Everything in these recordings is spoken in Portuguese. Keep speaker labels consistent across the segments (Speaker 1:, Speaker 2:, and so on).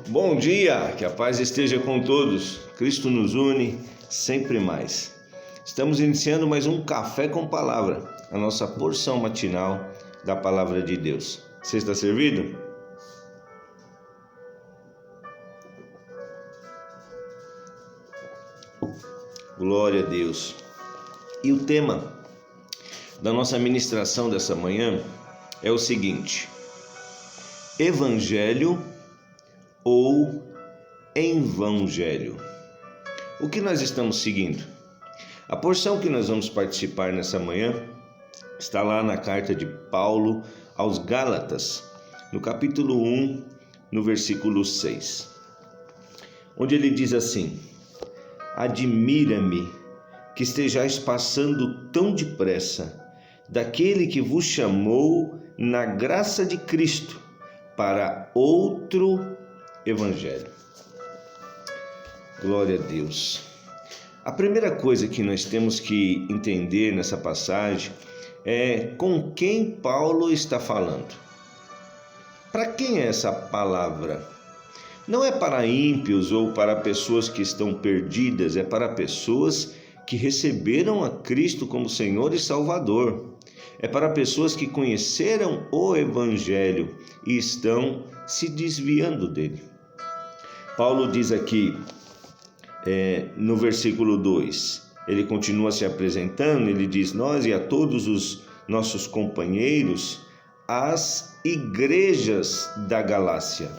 Speaker 1: Bom dia, que a paz esteja com todos. Cristo nos une sempre mais. Estamos iniciando mais um Café com Palavra, a nossa porção matinal da Palavra de Deus. Você está servido? Glória a Deus. E o tema da nossa ministração dessa manhã é o seguinte: Evangelho ou Evangelho? O que nós estamos seguindo? A porção que nós vamos participar nessa manhã está lá na carta de Paulo aos Gálatas, no capítulo 1, no versículo 6, onde ele diz assim: Admira-me que estejais passando tão depressa daquele que vos chamou na graça de Cristo para outro evangelho. Glória a Deus. A primeira coisa que nós temos que entender nessa passagem é com quem Paulo está falando. Para quem é essa palavra? Não é para ímpios ou para pessoas que estão perdidas, é para pessoas que receberam a Cristo como Senhor e Salvador. É para pessoas que conheceram o Evangelho e estão se desviando dele. Paulo diz aqui, no versículo 2, ele continua se apresentando, ele diz: nós e a todos os nossos companheiros, as igrejas da Galácia.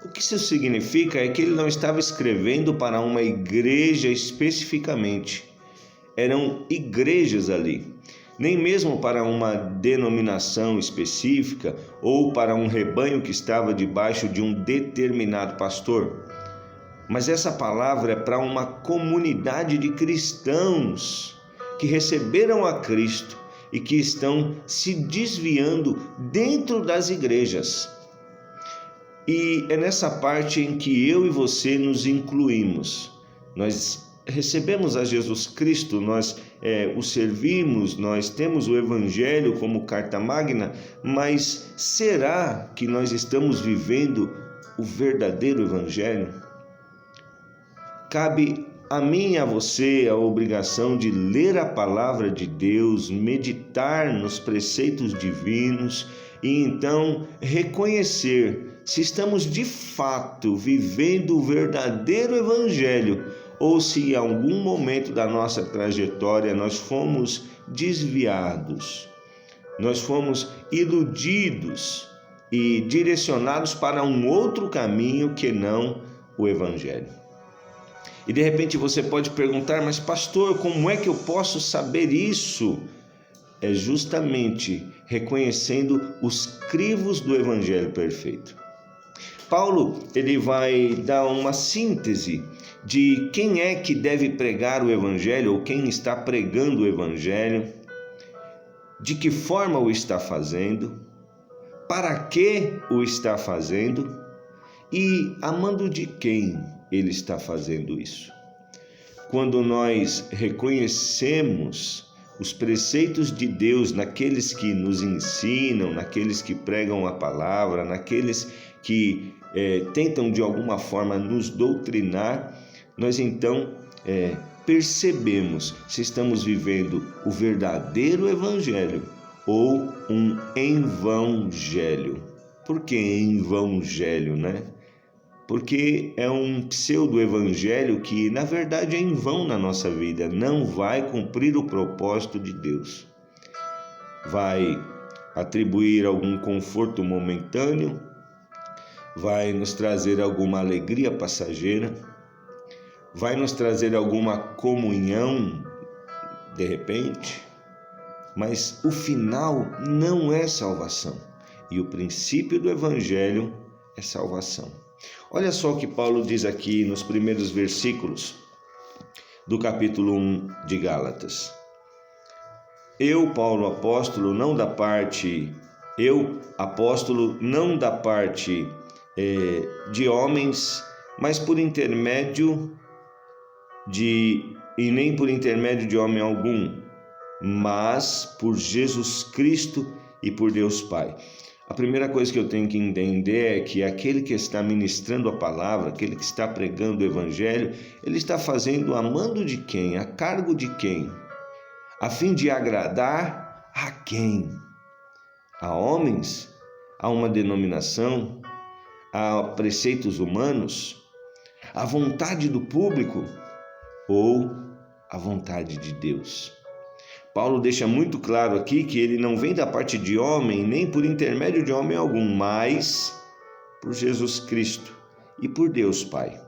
Speaker 1: O que isso significa é que ele não estava escrevendo para uma igreja especificamente. Eram igrejas ali, nem mesmo para uma denominação específica ou para um rebanho que estava debaixo de um determinado pastor. Mas essa palavra é para uma comunidade de cristãos que receberam a Cristo e que estão se desviando dentro das igrejas. E é nessa parte em que eu e você nos incluímos. Nós recebemos a Jesus Cristo, nós o servimos, nós temos o Evangelho como carta magna, mas será que nós estamos vivendo o verdadeiro Evangelho? Cabe a mim e a você a obrigação de ler a palavra de Deus, meditar nos preceitos divinos e então reconhecer se estamos de fato vivendo o verdadeiro Evangelho ou se em algum momento da nossa trajetória nós fomos desviados, nós fomos iludidos e direcionados para um outro caminho que não o Evangelho. E de repente você pode perguntar: mas pastor, como é que eu posso saber isso? É justamente reconhecendo os crivos do Evangelho perfeito. Paulo, ele vai dar uma síntese de quem é que deve pregar o Evangelho ou quem está pregando o Evangelho, de que forma o está fazendo, para que o está fazendo e amando de quem ele está fazendo isso. Quando nós reconhecemos os preceitos de Deus naqueles que nos ensinam, naqueles que pregam a palavra, naqueles que tentam de alguma forma nos doutrinar, nós então percebemos se estamos vivendo o verdadeiro Evangelho ou um evangelho. Por que evangelho, né? Porque é um pseudo-evangelho que, na verdade, é em vão na nossa vida, não vai cumprir o propósito de Deus. Vai atribuir algum conforto momentâneo, vai nos trazer alguma alegria passageira, vai nos trazer alguma comunhão, de repente, mas o final não é salvação. E o princípio do Evangelho é salvação. Olha só o que Paulo diz aqui nos primeiros versículos do capítulo 1 de Gálatas. Eu, Paulo, apóstolo, não da parte de homens, mas por intermédio e nem por intermédio de homem algum, mas por Jesus Cristo e por Deus Pai. A primeira coisa que eu tenho que entender é que aquele que está ministrando a palavra, aquele que está pregando o evangelho, ele está fazendo a mando de quem? A cargo de quem? A fim de agradar a quem? A homens? A uma denominação? A preceitos humanos? A vontade do público? Ou a vontade de Deus? Paulo deixa muito claro aqui que ele não vem da parte de homem, nem por intermédio de homem algum, mas por Jesus Cristo e por Deus Pai,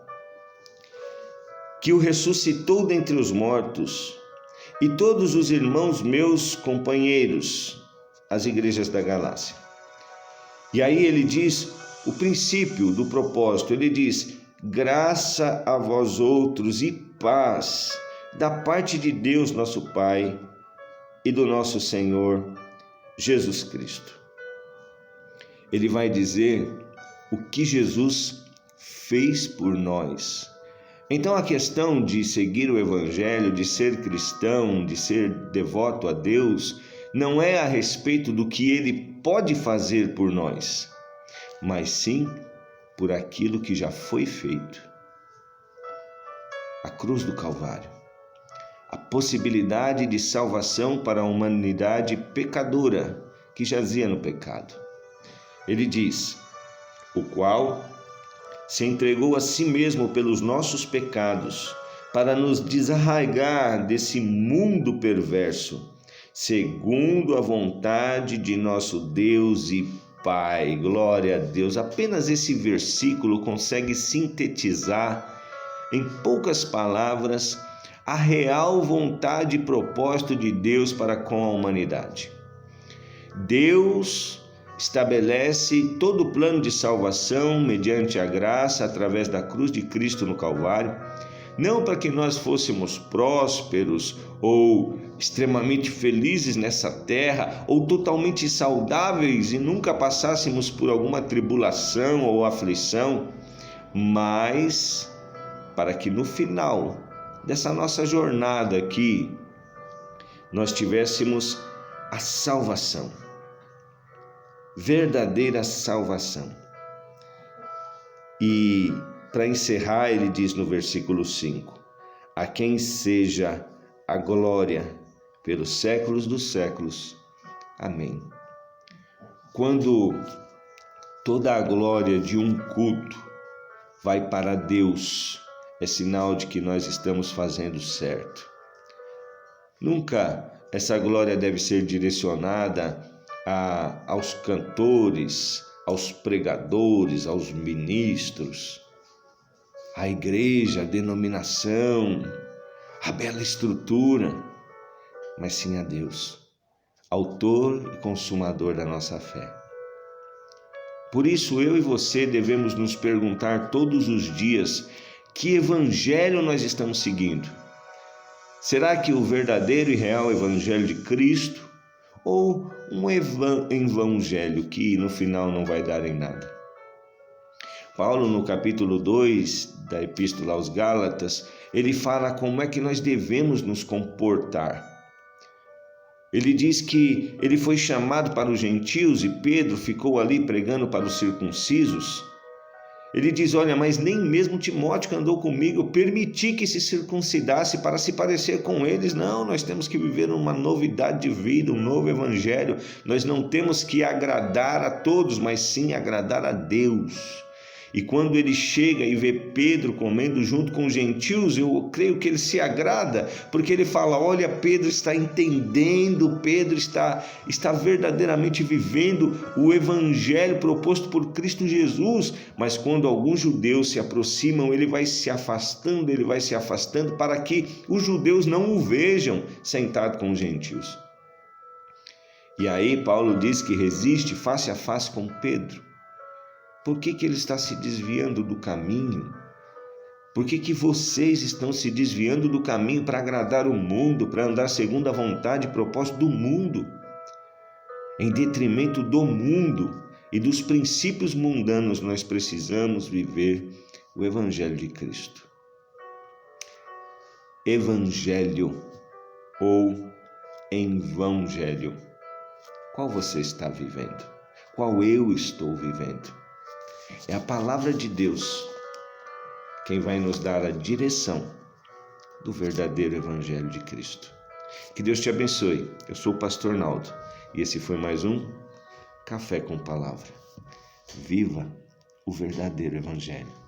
Speaker 1: que o ressuscitou dentre os mortos, e todos os irmãos meus companheiros, as igrejas da Galácia. E aí ele diz o princípio do propósito, ele diz: graça a vós outros e paz da parte de Deus nosso Pai e do nosso Senhor Jesus Cristo. Ele vai dizer o que Jesus fez por nós. Então a questão de seguir o Evangelho, de ser cristão, de ser devoto a Deus, não é a respeito do que Ele pode fazer por nós, mas sim por aquilo que já foi feito. A cruz do Calvário. A possibilidade de salvação para a humanidade pecadora que jazia no pecado. Ele diz: o qual se entregou a si mesmo pelos nossos pecados, para nos desarraigar desse mundo perverso, segundo a vontade de nosso Deus e Pai. Glória a Deus. Apenas esse versículo consegue sintetizar em poucas palavras a real vontade e propósito de Deus para com a humanidade. Deus estabelece todo o plano de salvação mediante a graça através da cruz de Cristo no Calvário, não para que nós fôssemos prósperos ou extremamente felizes nessa terra ou totalmente saudáveis e nunca passássemos por alguma tribulação ou aflição, mas para que no final dessa nossa jornada aqui, nós tivéssemos a salvação, verdadeira salvação. E para encerrar, ele diz no versículo 5: a quem seja a glória pelos séculos dos séculos. Amém. Quando toda a glória de um culto vai para Deus, é sinal de que nós estamos fazendo certo. Nunca essa glória deve ser direcionada aos cantores, aos pregadores, aos ministros, à igreja, à denominação, à bela estrutura, mas sim a Deus, autor e consumador da nossa fé. Por isso eu e você devemos nos perguntar todos os dias: que evangelho nós estamos seguindo? Será que o verdadeiro e real evangelho de Cristo ou um evangelho que no final não vai dar em nada? Paulo, no capítulo 2 da Epístola aos Gálatas, ele fala como é que nós devemos nos comportar. Ele diz que ele foi chamado para os gentios e Pedro ficou ali pregando para os circuncisos. Ele diz: olha, mas nem mesmo Timóteo, que andou comigo, eu permiti que se circuncidasse para se parecer com eles. Não, nós temos que viver uma novidade de vida, um novo evangelho. Nós não temos que agradar a todos, mas sim agradar a Deus. E quando ele chega e vê Pedro comendo junto com os gentios, eu creio que ele se agrada, porque ele fala: olha, Pedro está entendendo, Pedro está verdadeiramente vivendo o evangelho proposto por Cristo Jesus. Mas quando alguns judeus se aproximam, ele vai se afastando para que os judeus não o vejam sentado com os gentios. E aí Paulo diz que resiste face a face com Pedro. Por que ele está se desviando do caminho? Por que vocês estão se desviando do caminho para agradar o mundo, para andar segundo a vontade e propósito do mundo, em detrimento do mundo e dos princípios mundanos? Nós precisamos viver o Evangelho de Cristo. Evangelho ou Evangelho. Qual você está vivendo? qual eu estou vivendo. É a palavra de Deus quem vai nos dar a direção do verdadeiro Evangelho de Cristo. Que Deus te abençoe. Eu sou o pastor Naldo e esse foi mais um Café com Palavra. Viva o verdadeiro Evangelho.